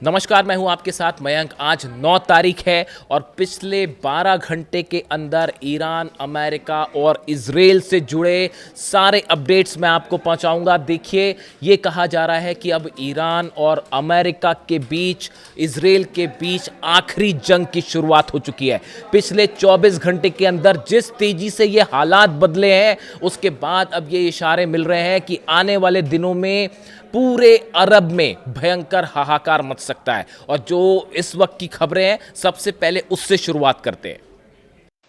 नमस्कार, मैं हूं आपके साथ मयंक। आज 9 तारीख है और पिछले 12 घंटे के अंदर ईरान, अमेरिका और इजराइल से जुड़े सारे अपडेट्स मैं आपको पहुंचाऊंगा। देखिए, ये कहा जा रहा है कि अब ईरान और अमेरिका के बीच, इजराइल के बीच आखिरी जंग की शुरुआत हो चुकी है। पिछले 24 घंटे के अंदर जिस तेजी से ये हालात बदले हैं, उसके बाद अब ये इशारे मिल रहे हैं कि आने वाले दिनों में पूरे अरब में भयंकर हाहाकार मच सकता है। और जो इस वक्त की खबरें हैं, सबसे पहले उससे शुरुआत करते हैं।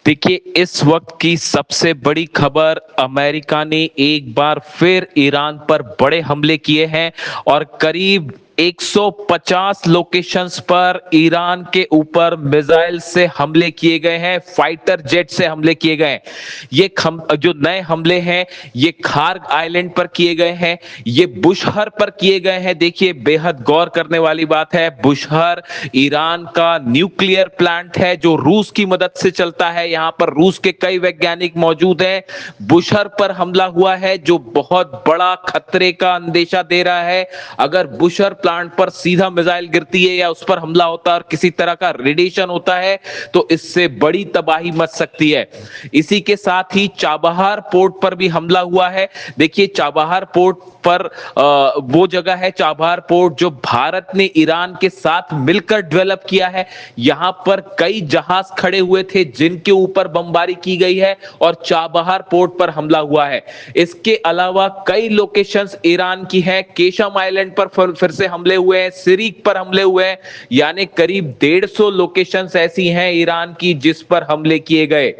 देखिए, इस वक्त की सबसे बड़ी खबर, अमेरिका ने एक बार फिर ईरान पर बड़े हमले किए हैं और करीब 150 लोकेशंस पर ईरान के ऊपर मिसाइल से हमले किए गए हैं, फाइटर जेट से हमले किए गए हैं। ये जो नए हमले हैं, ये खार्ग आइलैंड पर किए गए हैं, ये बुशहर पर किए गए हैं। देखिए, बेहद गौर करने वाली बात है, बुशहर ईरान का न्यूक्लियर प्लांट है जो रूस की मदद से चलता है। यहां पर रूस के कई वैज्ञानिक मौजूद हैं। बुशहर पर हमला हुआ है जो बहुत बड़ा खतरे का अंदेशा दे रहा है। अगर बुशहर प्लांट पर सीधा मिसाइल गिरती है या उस पर हमला होता है और किसी तरह का रेडिएशन होता है तो इससे बड़ी तबाही मच सकती है। इसी के साथ ही चाबहार पोर्ट पर भी हमला हुआ है। देखिए, चाबहार पोर्ट पर वो जगह है, चाबहार पोर्ट, जो भारत ने ईरान के साथ मिलकर डेवलप किया है। यहां पर कई जहाज खड़े हुए थे जिनके ऊपर बमबारी की गई है और चाबहार पोर्ट पर हमला हुआ है। इसके अलावा कई लोकेशंस ईरान की हैं। केशम आइलैंड पर फिर से हमले हुए हैं, सिरिक पर हमले हुए हैं, यानी करीब 150 लोकेशंस ऐसी हैं ईरान की जिस पर हमले किए गए।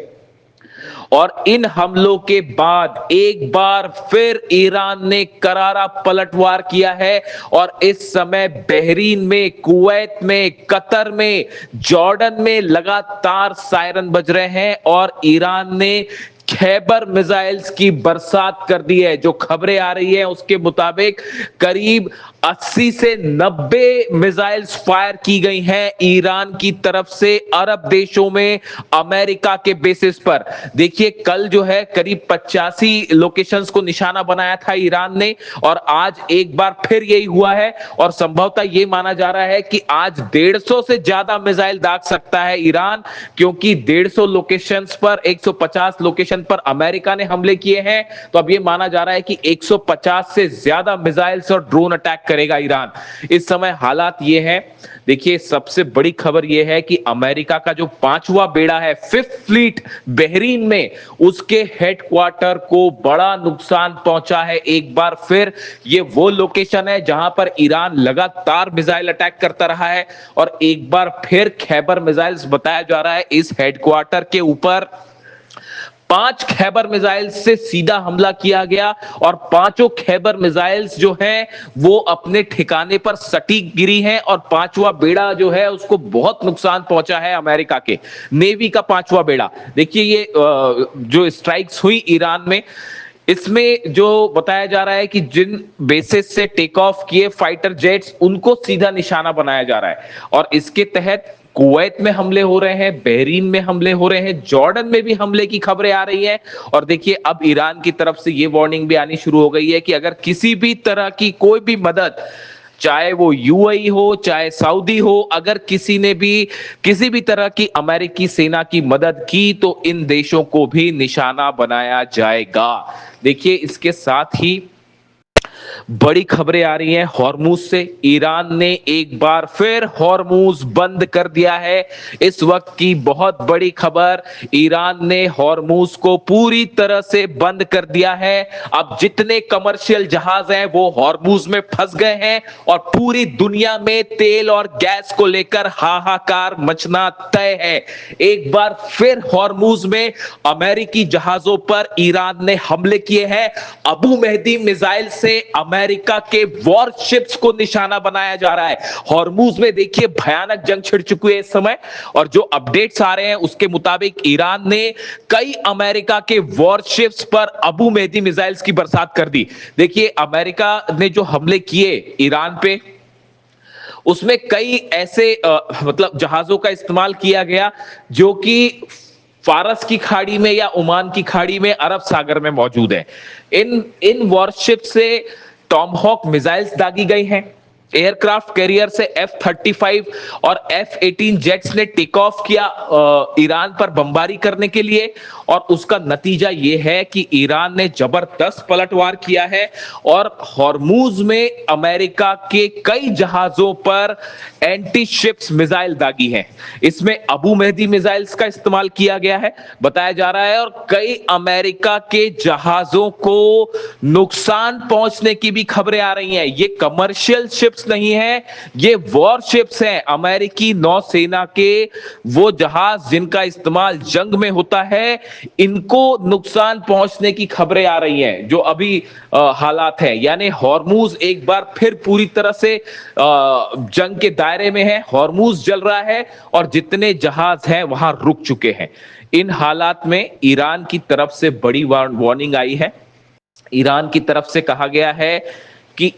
और इन हमलों के बाद एक बार फिर ईरान ने करारा पलटवार किया है और इस समय बहरीन में, कुवैत में, कतर में, जॉर्डन में लगातार सायरन बज रहे हैं और ईरान ने खैबर मिसाइल्स की बरसात कर दी है। जो खबरें आ रही हैं उसके मुताबिक करीब 80 से 90 मिसाइल्स फायर की गई हैं ईरान की तरफ से अरब देशों में, अमेरिका के बेसिस पर। देखिए, कल जो है करीब 85 लोकेशंस को निशाना बनाया था ईरान ने और आज एक बार फिर यही हुआ है और संभवतः यह माना जा रहा है कि आज 150 से ज्यादा मिसाइल दाग सकता है ईरान, क्योंकि 150 लोकेशंस पर 150 लोकेशन पर अमेरिका ने हमले किए हैं। तो अब यह माना जा रहा है कि 150 से ज्यादा मिसाइल्स और ड्रोन अटैक करेगा ईरान। इस समय हालात ये हैं। देखिए, सबसे बड़ी खबर यह है कि अमेरिका का जो 5वां बेड़ा है, 5th फ्लीट, बहरीन में, उसके हेडक्वार्टर को बड़ा नुकसान पहुंचा है। एक बार फिर ये वो लोकेशन है जहां पर ईरान लगातार मिसाइल अटैक करता रहा है और एक बार फिर खैबर मिसाइल्स बताया जा रहा है इस हेडक्वार्टर के ऊपर। 5 खैबर मिसाइल्स से सीधा हमला किया गया और पांचों खैबर मिसाइल्स जो हैं वो अपने ठिकाने पर सटीक गिरी हैं और 5वां बेड़ा जो है उसको बहुत नुकसान पहुंचा है अमेरिका के नेवी का 5वां बेड़ा। देखिए, ये जो स्ट्राइक्स हुई ईरान में, इसमें जो बताया जा रहा है कि जिन बेसिस से टेक ऑफ किए फाइटर जेट्स, उनको सीधा निशाना बनाया जा रहा है और इसके तहत कुवैत में हमले हो रहे हैं, बहरीन में हमले हो रहे हैं, जॉर्डन में भी हमले की खबरें आ रही हैं। और देखिए, अब ईरान की तरफ से ये वार्निंग भी आनी शुरू हो गई है कि अगर किसी भी तरह की कोई भी मदद, चाहे वो यूएई हो, चाहे सऊदी हो, अगर किसी ने भी किसी भी तरह की अमेरिकी सेना की मदद की तो इन देशों को भी निशाना बनाया जाएगा। देखिए, इसके साथ ही बड़ी खबरें आ रही हैं हॉर्मुज से। ईरान ने एक बार फिर हॉर्मुज बंद कर दिया है। इस वक्त की बहुत बड़ी खबर, ईरान ने हॉर्मुज को पूरी तरह से बंद कर दिया है। अब जितने कमर्शियल जहाज हैं वो हॉर्मुज में फंस गए हैं और पूरी दुनिया में तेल और गैस को लेकर हाहाकार मचना तय है। एक बार फिर हॉर्मुज में अमेरिकी जहाजों पर ईरान ने हमले किए हैं। अबू मेहदी मिसाइल से अमेरिका के वॉरशिप्स को निशाना बनाया जा रहा है। हॉर्मुज में देखिए भयानक जंग छिड़ चुकी है इस समय और जो अपडेट्स आ रहे हैं उसके मुताबिक ईरान ने कई अमेरिका के वॉरशिप्स पर अबू मेहदी मिसाइल्स की बरसात कर दी। देखिए, अमेरिका ने जो हमले किए ईरान पे, उसमें कई ऐसे मतलब जहाजों का इस्तेमाल किया गया जो कि फारस की खाड़ी में या ओमान की खाड़ी में, अरब सागर में मौजूद है। इन वॉरशिप से टॉमहॉक मिसाइल्स दागी गई हैं। एयरक्राफ्ट कैरियर से F-35 और F-18 जेट्स ने टेक ऑफ किया ईरान पर बमबारी करने के लिए, और उसका नतीजा यह है कि ईरान ने जबरदस्त पलटवार किया है और हॉर्मूज में अमेरिका के कई जहाजों पर एंटी शिप्स मिसाइल दागी हैं। इसमें अबू मेहदी मिसाइल्स का इस्तेमाल किया गया है बताया जा रहा है, और कई अमेरिका के जहाजों को नुकसान पहुंचने की भी खबरें आ रही हैं। ये कमर्शियल शिप्स नहीं है, ये वॉर शिप्स हैं, अमेरिकी नौसेना के वो जहाज जिनका इस्तेमाल जंग में होता है, इनको नुकसान पहुंचने की खबरें आ रही हैं जो अभी हालात है। यानी हॉर्मूज एक बार फिर पूरी तरह से जंग के दायरे में है, हॉर्मूज जल रहा है और जितने जहाज हैं वहां रुक चुके हैं। इन हालात में ईरान की तरफ से बड़ी वार्निंग आई है। ईरान की तरफ से कहा गया है कि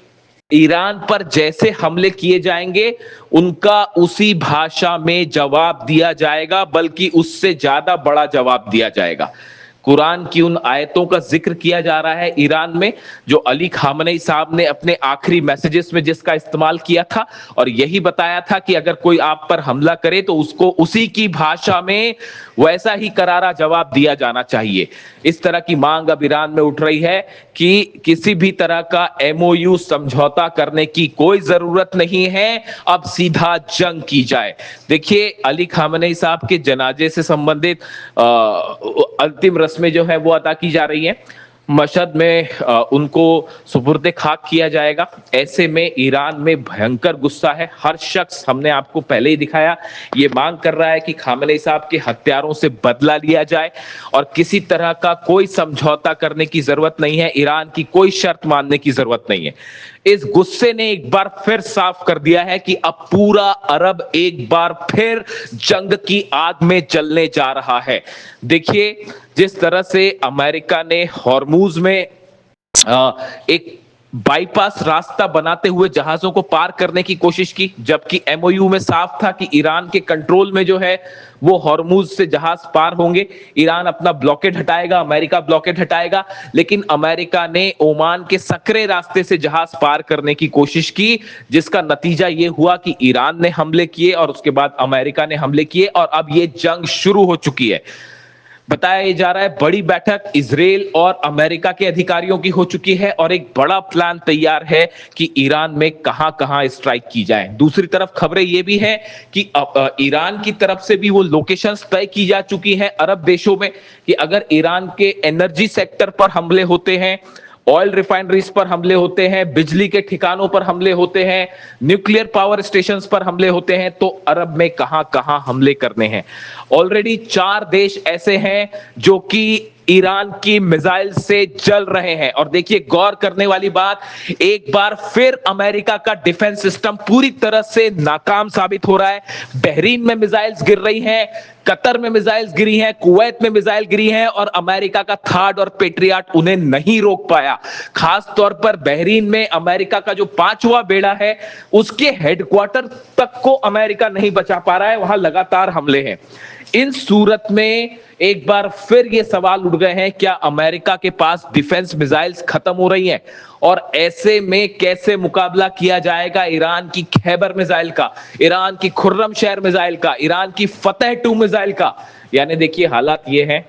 ईरान पर जैसे हमले किए जाएंगे उनका उसी भाषा में जवाब दिया जाएगा, बल्कि उससे ज्यादा बड़ा जवाब दिया जाएगा। कुरान की उन आयतों का जिक्र किया जा रहा है ईरान में जो अली खामनेई साहब ने अपने आखिरी मैसेजेस में जिसका इस्तेमाल किया था, और यही बताया था कि अगर कोई आप पर हमला करे तो उसको उसी की भाषा में वैसा ही करारा जवाब दिया जाना चाहिए। इस तरह की मांग अब ईरान में उठ रही है कि किसी भी तरह का एमओयू समझौता करने की कोई जरूरत नहीं है, अब सीधा जंग की जाए। देखिए, अली खामनेई साहब के जनाजे से संबंधित अंतिम रस्में जो है वो अदा की जा रही हैं। मशहद में उनको सुपुर्द खाक किया जाएगा। ऐसे में ईरान में भयंकर गुस्सा है। हर शख्स, हमने आपको पहले ही दिखाया, ये मांग कर रहा है कि खामेनेई साहब के हत्यारों से बदला लिया जाए और किसी तरह का कोई समझौता करने की जरूरत नहीं है, ईरान की कोई शर्त मानने की जरूरत नहीं है। इस गुस्से ने एक बार फिर साफ कर दिया है कि अब पूरा अरब एक बार फिर जंग की आग में जलने जा रहा है। देखिए, जिस तरह से अमेरिका ने हॉर्मूज में एक बाईपास रास्ता बनाते हुए जहाजों को पार करने की कोशिश की, जबकि एमओयू में साफ था कि ईरान के कंट्रोल में जो है वो हॉर्मूज से जहाज पार होंगे, ईरान अपना ब्लॉकेड हटाएगा, अमेरिका ब्लॉकेड हटाएगा। लेकिन अमेरिका ने ओमान के सकरे रास्ते से जहाज पार करने की कोशिश की, जिसका नतीजा ये हुआ कि ईरान ने हमले किए और उसके बाद अमेरिका ने हमले किए और अब ये जंग शुरू हो चुकी है। बताया जा रहा है बड़ी बैठक इजराइल और अमेरिका के अधिकारियों की हो चुकी है और एक बड़ा प्लान तैयार है कि ईरान में कहां-कहां स्ट्राइक की जाए। दूसरी तरफ खबरें ये भी है कि ईरान की तरफ से भी वो लोकेशंस तय की जा चुकी हैं अरब देशों में कि अगर ईरान के एनर्जी सेक्टर पर हमले होते हैं, ऑयल रिफाइनरीज पर हमले होते हैं, बिजली के ठिकानों पर हमले होते हैं, न्यूक्लियर पावर स्टेशंस पर हमले होते हैं, तो अरब में कहां-कहां हमले करने हैं। ऑलरेडी 4 देश ऐसे हैं जो कि ईरान की मिसाइल से जल रहे हैं। और देखिए, गौर करने वाली बात, एक बार फिर अमेरिका का डिफेंस सिस्टम पूरी तरह से नाकाम साबित हो रहा है। बहरीन में मिसाइल्स गिर रही हैं, कतर में मिसाइल्स गिरी हैं, कुवैत में मिसाइल गिरी हैं और अमेरिका का थार्ड और पेट्रियट उन्हें नहीं रोक पाया। खास तौर पर बहरीन में अमेरिका का जो 5वां बेड़ा है, उसके हेडक्वार्टर तक को अमेरिका नहीं बचा पा रहा है, वहां लगातार हमले हैं। इन सूरत में एक बार फिर ये सवाल उठ गए हैं, क्या अमेरिका के पास डिफेंस मिसाइल्स खत्म हो रही हैं? और ऐसे में कैसे मुकाबला किया जाएगा ईरान की खैबर मिसाइल का, ईरान की खुर्रमशहर मिसाइल का, ईरान की फतेह 2 मिसाइल का? यानी देखिए, हालात ये हैं,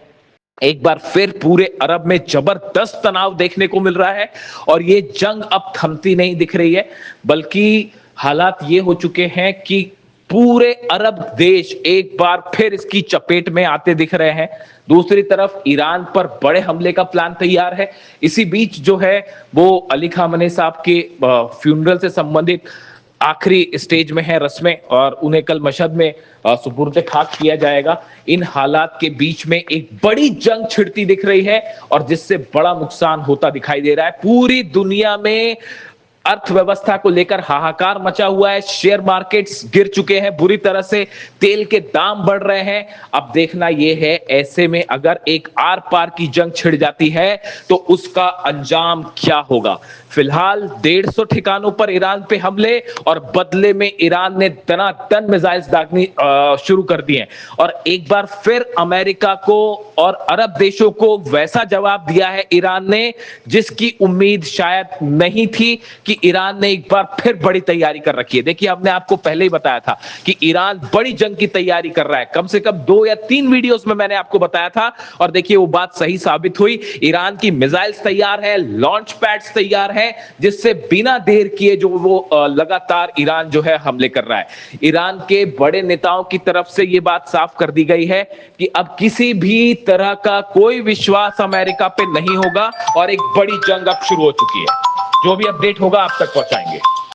एक बार फिर पूरे अरब में जबरदस्त तनाव देखने को मिल रहा है और ये जंग अब थमती नहीं दिख रही है, बल्कि हालात ये हो चुके हैं कि पूरे अरब देश एक बार फिर इसकी चपेट में आते दिख रहे हैं। दूसरी तरफ ईरान पर बड़े हमले का प्लान तैयार है। इसी बीच जो है वो अली खामनेई साहब के फ्यूनरल से संबंधित आखिरी स्टेज में है रस्में और उन्हें कल मशहद में सुपुर्द खाक किया जाएगा। इन हालात के बीच में एक बड़ी जंग छिड़ती दिख रही है और जिससे बड़ा नुकसान होता दिखाई दे रहा है। पूरी दुनिया में अर्थव्यवस्था को लेकर हाहाकार मचा हुआ है, शेयर मार्केट्स गिर चुके हैं बुरी तरह से, तेल के दाम बढ़ रहे हैं। अब देखना यह है, ऐसे में अगर एक आर पार की जंग छिड़ जाती है तो उसका अंजाम क्या होगा। फिलहाल 150 ठिकानों पर ईरान पे हमले और बदले में ईरान ने दनादन मिसाइल्स दागनी शुरू कर दिए हैं और एक बार फिर अमेरिका को और अरब देशों को वैसा जवाब दिया है ईरान ने जिसकी उम्मीद शायद नहीं थी कि कि ईरान ने एक बार फिर बड़ी तैयारी कर रखी है। देखिए, हमने आपको पहले ही बताया था कि ईरान बड़ी जंग की तैयारी कर रहा है। कम से कम 2 या 3 वीडियोस में मैंने आपको बताया था और देखिए वो बात सही साबित हुई। ईरान की मिसाइल्स तैयार है, लॉन्च पैड्स तैयार है, जिससे बिना देर किए जो वो लगातार ईरान जो है हमले कर रहा है। ईरान के बड़े नेताओं की तरफ से ये बात साफ कर दी गई है कि अब किसी भी तरह का कोई विश्वास अमेरिका पे नहीं होगा और एक बड़ी जंग अब शुरू हो चुकी है। जो भी अपडेट होगा आप तक पहुंचाएंगे।